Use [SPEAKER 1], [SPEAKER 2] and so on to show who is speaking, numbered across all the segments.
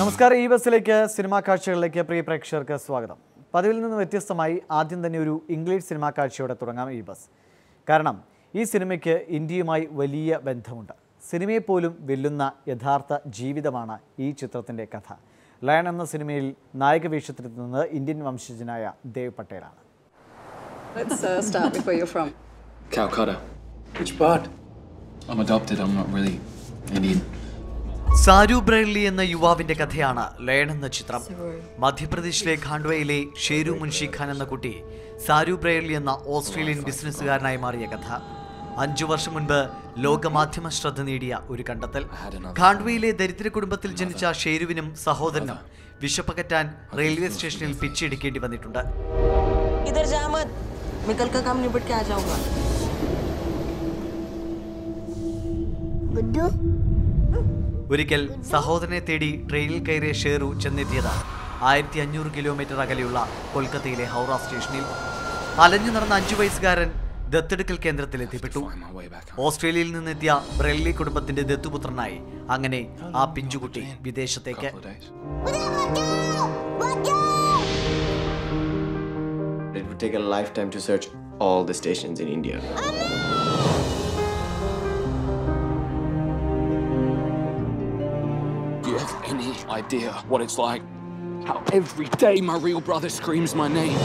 [SPEAKER 1] നമസ്കാരം. ഈ ബസ്സിലേക്ക് സിനിമാ കാഴ്ചകളിലേക്ക് പ്രിയ പ്രേക്ഷകർക്ക് സ്വാഗതം. പതിവിൽ നിന്ന് വ്യത്യസ്തമായി ആദ്യം തന്നെ ഒരു ഇംഗ്ലീഷ് സിനിമാ കാഴ്ചയോടെ തുടങ്ങാം ഈ ബസ്. കാരണം ഈ സിനിമയ്ക്ക് ഇന്ത്യയുമായി വലിയ ബന്ധമുണ്ട്. സിനിമയെപ്പോലും വെല്ലുന്ന യഥാർത്ഥ ജീവിതമാണ് ഈ ചിത്രത്തിൻ്റെ കഥ. ലയൺ എന്ന സിനിമയിൽ നായക വേഷത്തിലെത്തുന്നത് ഇന്ത്യൻ വംശജനായ Dev പട്ടേലാണ്.
[SPEAKER 2] Let's start with where you're from.
[SPEAKER 3] Calcutta.
[SPEAKER 4] Which part?
[SPEAKER 3] I'm adopted. I'm not really Indian.
[SPEAKER 1] Saroo Brierley എന്ന യുവാവിന്റെ കഥയാണ് ലയൺ എന്ന ചിത്രം. മധ്യപ്രദേശിലെ ഖാണ്ഡ്വയിലെ ഷേരു മുൻഷി ഖാൻ എന്ന കുട്ടി സാരു ബ്രൈലി എന്ന ഓസ്ട്രേലിയൻ ബിസിനസ്സുകാരനായി മാറിയ കഥ. 5 വർഷം മുൻപ് ലോകമാധ്യമ ശ്രദ്ധ നേടിയ ഒരു കണ്ടെത്തൽ. ഖാണ്ഡ്വയിലെ ദരിദ്ര കുടുംബത്തിൽ ജനിച്ച ഷേരുവിനും സഹോദരനും വിശപ്പകറ്റാൻ റെയിൽവേ സ്റ്റേഷനിൽ പിച്ചെടുക്കേണ്ടി വന്നിട്ടുണ്ട്. ഒരിക്കൽ സഹോദരനെ തേടി ട്രെയിനിൽ കയറിയ ഷേരു ചെന്നെത്തിയത് 1500 കിലോമീറ്റർ അകലെയുള്ള കൊൽക്കത്തയിലെ ഹൗറ സ്റ്റേഷനിൽ. അലഞ്ഞു നടന്ന 5 വയസ്സുകാരൻ ദത്തെടുക്കൽ കേന്ദ്രത്തിൽ എത്തിപ്പെട്ടു. ഓസ്ട്രേലിയയിൽ നിന്നെത്തിയ ബ്രെല്ലി കുടുംബത്തിന്റെ ദത്തുപുത്രനായി അങ്ങനെ ആ പിഞ്ചുകുട്ടി വിദേശത്തേക്ക്.
[SPEAKER 4] It would take a lifetime to search all the stations in India.
[SPEAKER 3] Do you have any idea what it's like? How every day my real brother screams my name.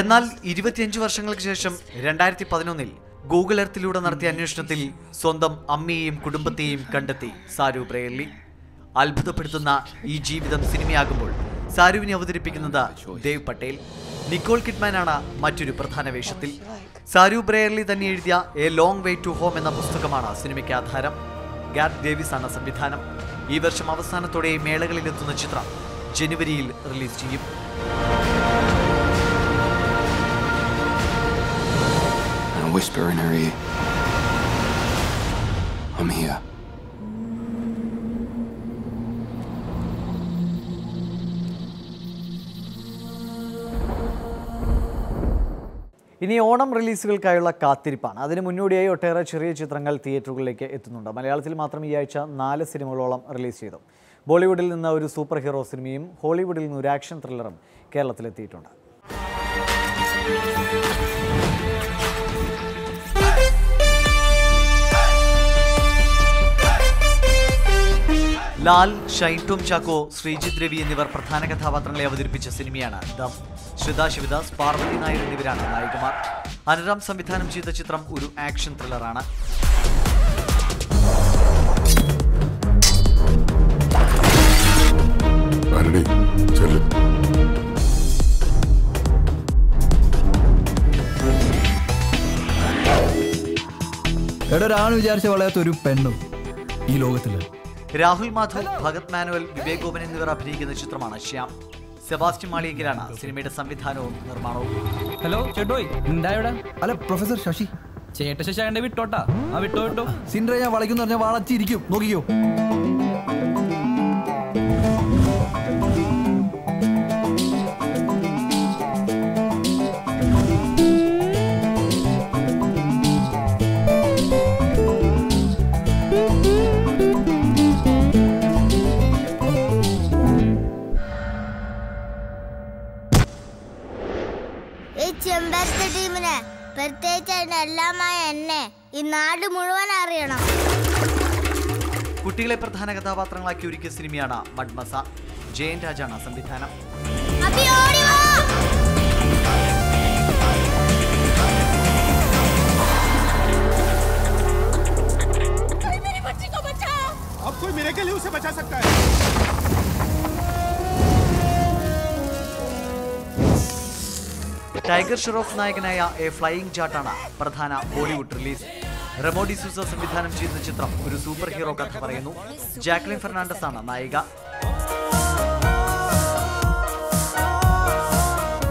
[SPEAKER 1] എന്നാൽ 25 വർഷങ്ങൾക്ക് ശേഷം 2011 ഗൂഗിൾ എർത്തിലൂടെ നടത്തിയ അന്വേഷണത്തിൽ സ്വന്തം അമ്മയെയും കുടുംബത്തെയും കണ്ടെത്തി സാരു ബ്രൈലി. അത്ഭുതപ്പെടുത്തുന്ന ഈ ജീവിതം സിനിമയാകുമ്പോൾ സാരുവിനെ അവതരിപ്പിക്കുന്നത് ദേവ് പട്ടേൽ. നിക്കോൾ കിഡ്മാനാണ് മറ്റൊരു പ്രധാന വേഷത്തിൽ. സാരു ബ്രൈലി തന്നെ എഴുതിയ a long way to home എന്ന പുസ്തകമാണ് സിനിമയ്ക്ക് ആധാരം. ഗാറ്റ് ഡേവിസ് ആണ് സംവിധാനം. ഈ വർഷം അവസാനത്തോടെ മേളകളിലെത്തുന്ന ചിത്രം ജനുവരിയിൽ റിലീസ് ചെയ്യും.
[SPEAKER 3] Whisper in her ear. I'm here.
[SPEAKER 1] ഇനി ഓണം റിലീസുകൾക്കായുള്ള കാത്തിരിപ്പാണ്. അതിന് മുന്നോടിയായി ഒട്ടേറെ ചെറിയ ചിത്രങ്ങൾ തിയേറ്ററുകളിലേക്ക് എത്തുന്നുണ്ട്. മലയാളത്തിൽ മാത്രം ഈ ആഴ്ച 4 സിനിമകളോളം റിലീസ് ചെയ്തു. ബോളിവുഡിൽ നിന്ന് ഒരു സൂപ്പർ ഹീറോ സിനിമയും ഹോളിവുഡിൽ നിന്ന് ഒരു ആക്ഷൻ ത്രില്ലറും കേരളത്തിലെത്തിയിട്ടുണ്ട്. ലാൽ, ഷൈൻ ടോം ചാക്കോ, ശ്രീജിത് രവി എന്നിവർ പ്രധാന കഥാപാത്രങ്ങളെ അവതരിപ്പിച്ച സിനിമയാണ് ദം. ശ്രിത ശിവദാസ്, പാർവതി നായർ എന്നിവരാണ് നായികമാർ. അനുരാം സംവിധാനം ചെയ്ത ചിത്രം ഒരു ആക്ഷൻ ത്രില്ലറാണ്.
[SPEAKER 5] ഒരാണ് വിചാരിച്ച വളയാത്തൊരു പെണ്ണും ഈ ലോകത്തില്.
[SPEAKER 1] രാഹുൽ മാധവ്, ഭഗത് മാനുവൽ, വിവേക് ഗോപൻ എന്നിവർ അഭിനയിക്കുന്ന ചിത്രമാണ് ശ്യാം. സെബാസ്റ്റ്യൻ മാളിയേക്കലാണ് സിനിമയുടെ സംവിധാനവും നിർമ്മാണവും.
[SPEAKER 6] ഹലോ ചേട്ടോയ്, എന്താ?
[SPEAKER 5] അല്ല പ്രൊഫസർ ശശി.
[SPEAKER 6] ചേട്ട ശശാകന്റെ വിട്ടോട്ടാ. ആ വിട്ടോ.
[SPEAKER 5] സിൻഡ്ര ഞാൻ വളയ്ക്കുന്നു പറഞ്ഞാൽ വളച്ചിരിക്കും. നോക്കിക്കോ.
[SPEAKER 7] ചെമ്പരത്തി ടീമിനെ പ്രത്യേകിച്ച് എല്ലാമായ എന്നെ ഈ നാട് മുഴുവൻ അറിയണം.
[SPEAKER 1] കുട്ടികളെ പ്രധാന കഥാപാത്രങ്ങളാക്കി ഒരുക്കിയ സിനിമയാണ് മഡ്മസ. ജയൻ രാജാണ് സംവിധാനം. ടൈഗർ ഷെറോഫ് നായകനായ എ ഫ്ലൈയിങ് ജാട്ടാണ് പ്രധാന ബോളിവുഡ് റിലീസ്. റെമോ ഡിസൂസ സംവിധാനം ചെയ്ത ചിത്രം ഒരു സൂപ്പർ ഹീറോ കഥ പറയുന്നു. ജാക്ലിൻ ഫെർണാണ്ടസ് ആണ് നായിക.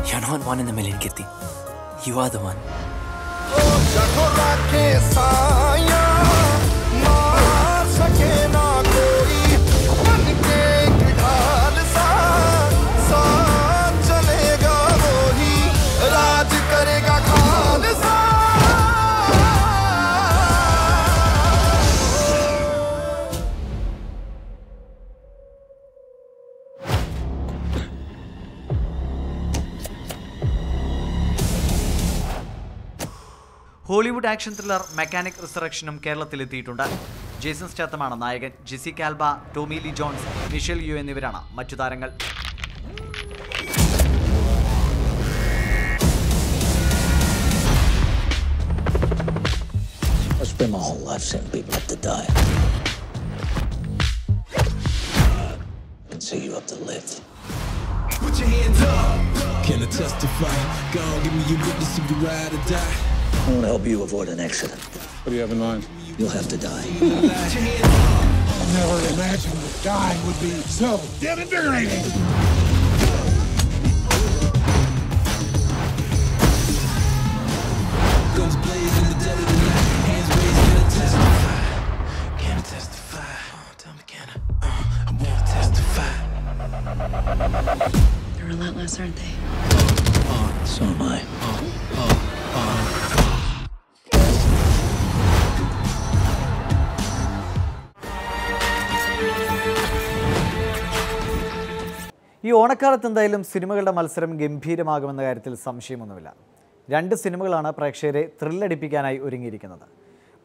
[SPEAKER 8] You're not one in a million, Kitty. You are the one.
[SPEAKER 1] Hollywood action thriller mechanic റിസറക്ഷനും കേരളത്തിലെത്തിയിട്ടുണ്ട്. ജേസൺ സ്റ്റാത്തമാണ് നായകൻ. Jessica Alba, Tommy Lee Jones, Michelle Yeoh എന്നിവരാണ് മറ്റു താരങ്ങൾ.
[SPEAKER 8] I spent my whole life setting people up to die. I can set you up to live.
[SPEAKER 9] Put your hands up. Can I testify? Go on, give me your witness if you ride or die.
[SPEAKER 8] I want to help you avoid an accident.
[SPEAKER 3] What do you have in mind?
[SPEAKER 8] You'll have to die.
[SPEAKER 9] I never imagined that dying would be so damn invigorating. Guns blazing in the dead of the night. Hands raised, can I testify? Can I testify? Tell me, can I? I want to testify.
[SPEAKER 2] They're relentless, aren't they?
[SPEAKER 8] So am I.
[SPEAKER 1] ഈ ഓണക്കാലത്ത് എന്തായാലും സിനിമകളുടെ മത്സരം ഗംഭീരമാകുമെന്ന കാര്യത്തിൽ സംശയമൊന്നുമില്ല. 2 സിനിമകളാണ് പ്രേക്ഷകരെ ത്രില്ലടിപ്പിക്കാനായി ഒരുങ്ങിയിരിക്കുന്നത്.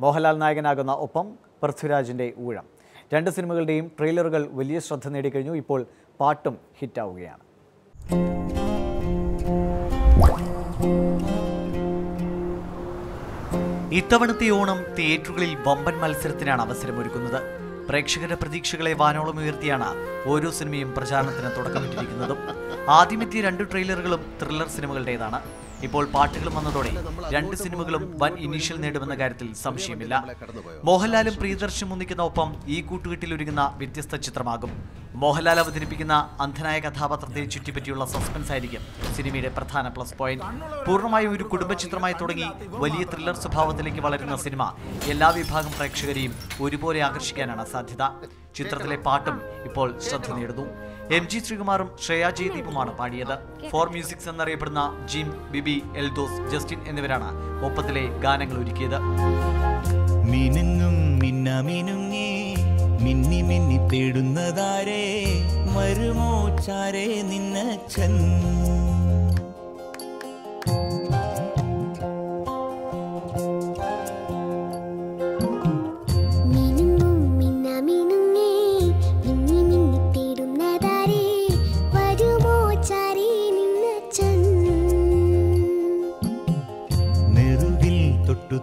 [SPEAKER 1] മോഹൻലാൽ നായകനാകുന്ന ഒപ്പം, പൃഥ്വിരാജിൻ്റെ ഊഴം. 2 സിനിമകളുടെയും ട്രെയിലറുകൾ വലിയ ശ്രദ്ധ നേടിക്കഴിഞ്ഞു. ഇപ്പോൾ പാട്ടും ഹിറ്റാവുകയാണ്. ഇത്തവണത്തെ ഓണം തിയേറ്ററുകളിൽ വമ്പൻ മത്സരത്തിനാണ് അവസരമൊരുക്കുന്നത്. പ്രേക്ഷകരുടെ പ്രതീക്ഷകളെ വാനോളം ഉയർത്തിയാണ് ഓരോ സിനിമയും പ്രചാരണത്തിന് തുടക്കമിട്ടിരിക്കുന്നതും. ആദ്യമെത്തിയ 2 ട്രെയിലറുകളും ത്രില്ലർ സിനിമകളുടേതാണ്. ഇപ്പോൾ പാട്ടുകളും വന്നതോടെ 2 സിനിമകളും വൻ ഇനീഷ്യൽ നേടുമെന്ന കാര്യത്തിൽ സംശയമില്ല. മോഹൻലാലും പ്രിയദർശനും ഒന്നിക്കുന്ന ഒപ്പം ഈ കൂട്ടുകെട്ടിൽ ഒരുങ്ങുന്ന വ്യത്യസ്ത ചിത്രമാകും. മോഹൻലാൽ അവതരിപ്പിക്കുന്ന അന്ധനായ കഥാപാത്രത്തെ ചുറ്റിപ്പറ്റിയുള്ള സസ്പെൻസ് ആയിരിക്കും സിനിമയുടെ പ്രധാന പ്ലസ് പോയിന്റ്. പൂർണ്ണമായും ഒരു കുടുംബ ചിത്രമായി തുടങ്ങി വലിയ ത്രില്ലർ സ്വഭാവത്തിലേക്ക് വളരുന്ന സിനിമ എല്ലാ വിഭാഗം പ്രേക്ഷകരെയും ഒരുപോലെ ആകർഷിക്കാനാണ് സാധ്യത. ചിത്രത്തിലെ പാട്ടും ഇപ്പോൾ ശ്രദ്ധ നേടുന്നു. MG ശ്രീകുമാറും ശ്രേയ ജയദീപുമാണ് പാടിയത്. 4 മ്യൂസിക്സ് എന്നറിയപ്പെടുന്ന ജിം, ബിബി, എൽദോസ്, ജസ്റ്റിൻ എന്നിവരാണ് ഒപ്പത്തിലെ ഗാനങ്ങൾ ഒരുക്കിയത്.
[SPEAKER 10] മിനുങ്ങും മിന്നമിനുങ്ങി മിന്നി മിന്നി തേടുന്നതാരേ മരുമോ ചാരേ നിന്നച്ഛൻ.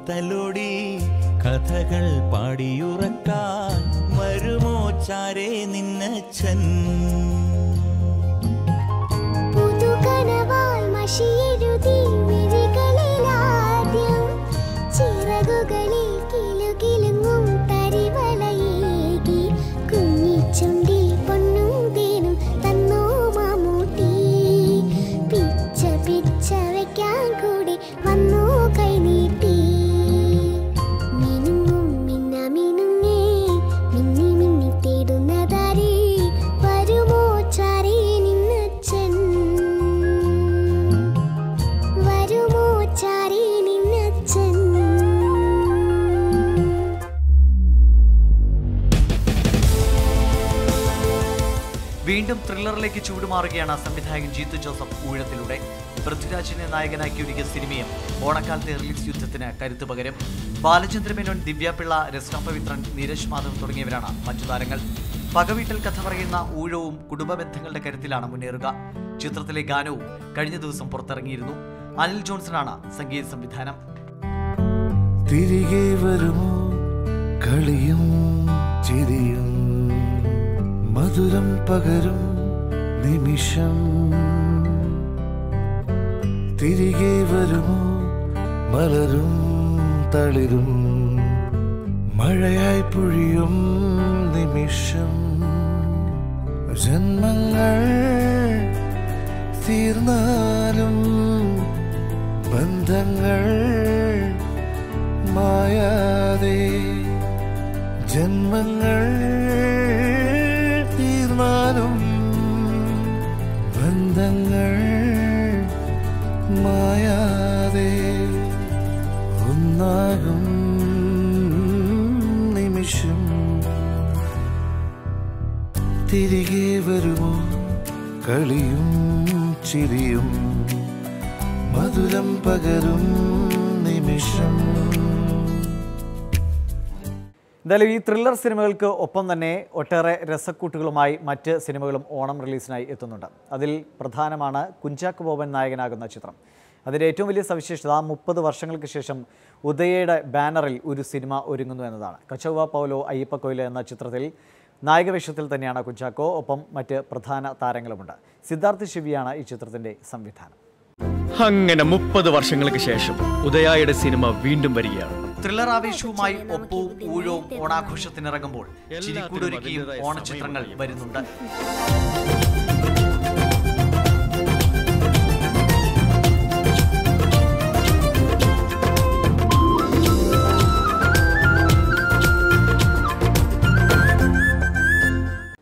[SPEAKER 10] തലോടി കഥകൾ പാടിയുറക്കാൻ വരുമോ ചാരേ നിന്നച്ഛൻ.
[SPEAKER 7] പുതുകനവാൽ മഷിയെഴുതി മിഴികളിലാദ്യം ചിറകുകളിൽ കിലുകിലുങ്ങും തരിവളയേകി കുഞ്ഞിച്ചുണ്ടിൽ പൊന്നും തേനും തന്നോ മമ്മൂട്ടി. പിച്ച പിച്ച വയ്ക്കാൻ കൂടി വന്നോ കൈനീട്ടി.
[SPEAKER 1] വീണ്ടും ത്രില്ലറിലേക്ക് ചൂടുമാറുകയാണ് സംവിധായകൻ ജീത്തു ജോസഫ് ഊഴത്തിലൂടെ. പൃഥ്വിരാജിനെ നായകനാക്കി ഒരുക്കിയ സിനിമയും ഓണക്കാലത്തെ റിലീസ് യുദ്ധത്തിന് കരുത്തു പകരും. ബാലചന്ദ്രമേനോൻ, ദിവ്യപിള്ള, രസ്ന പവിത്രൻ, നീരജ് മാധവ് തുടങ്ങിയവരാണ് മറ്റു താരങ്ങൾ. പകവീട്ടൽ കഥ പറയുന്ന ഊഴവും കുടുംബ ബന്ധങ്ങളുടെ കരുത്തിലാണ് മുന്നേറുക. ചിത്രത്തിലെ ഗാനവും കഴിഞ്ഞ ദിവസം പുറത്തിറങ്ങിയിരുന്നു. അനിൽ ജോൺസണാണ് സംഗീത സംവിധാനം.
[SPEAKER 11] തിരികെ വരുമോ കളിയും ചിരിയും മധുരം പകരും നിമിഷം. തിരികെ വരുമോ മലരും തളിരും മഴയായി പൊഴിയും നിമിഷം. ജന്മങ്ങൾ തീർന്നാലും ബന്ധങ്ങൾ മായാതെ. ജന്മങ്ങൾ തീർന്നാലും ബന്ധങ്ങൾ മായാതെ ഒന്നാകും നിമിഷം. തിരികെ വരുമോ കളിയും ചിരിയും മധുരം പകരും നിമിഷം.
[SPEAKER 1] എന്തായാലും ഈ ത്രില്ലർ സിനിമകൾക്ക് ഒപ്പം തന്നെ ഒട്ടേറെ രസക്കൂട്ടുകളുമായി മറ്റ് സിനിമകളും ഓണം റിലീസിനായി എത്തുന്നുണ്ട്. അതിൽ പ്രധാനമാണ് കുഞ്ചാക്കോ ബോബൻ നായകനാകുന്ന ചിത്രം. അതിൻ്റെ ഏറ്റവും വലിയ സവിശേഷത 30 വർഷങ്ങൾക്ക് ശേഷം ഉദയയുടെ ബാനറിൽ ഒരു സിനിമ ഒരുങ്ങുന്നു എന്നതാണ്. കച്ചൗവ പൗലോ അയ്യപ്പക്കോയില എന്ന ചിത്രത്തിൽ നായകവേഷത്തിൽ തന്നെയാണ് കുഞ്ചാക്കോ. ഒപ്പം മറ്റ് പ്രധാന താരങ്ങളുമുണ്ട്. സിദ്ധാർത്ഥ് ശിവിയാണ് ഈ ചിത്രത്തിൻ്റെ സംവിധാനം.
[SPEAKER 12] അങ്ങനെ 30 വർഷങ്ങൾക്ക് ശേഷം ഉദയയുടെ സിനിമ വീണ്ടും വരികയാണ്.
[SPEAKER 1] ത്രില്ലർ ആവേശവുമായി ഒപ്പവും ഊഴവും ഓണാഘോഷത്തിനിറങ്ങുമ്പോൾ ചിരിക്കൂടൊരുക്കിയും ഓണച്ചിത്രങ്ങൾ വരുന്നുണ്ട്.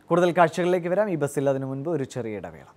[SPEAKER 1] കൂടുതൽ കാഴ്ചകളിലേക്ക് വരാം. ഈ ബസ്സിൽ അതിനു മുൻപ് ഒരു ചെറിയ ഇടവേള.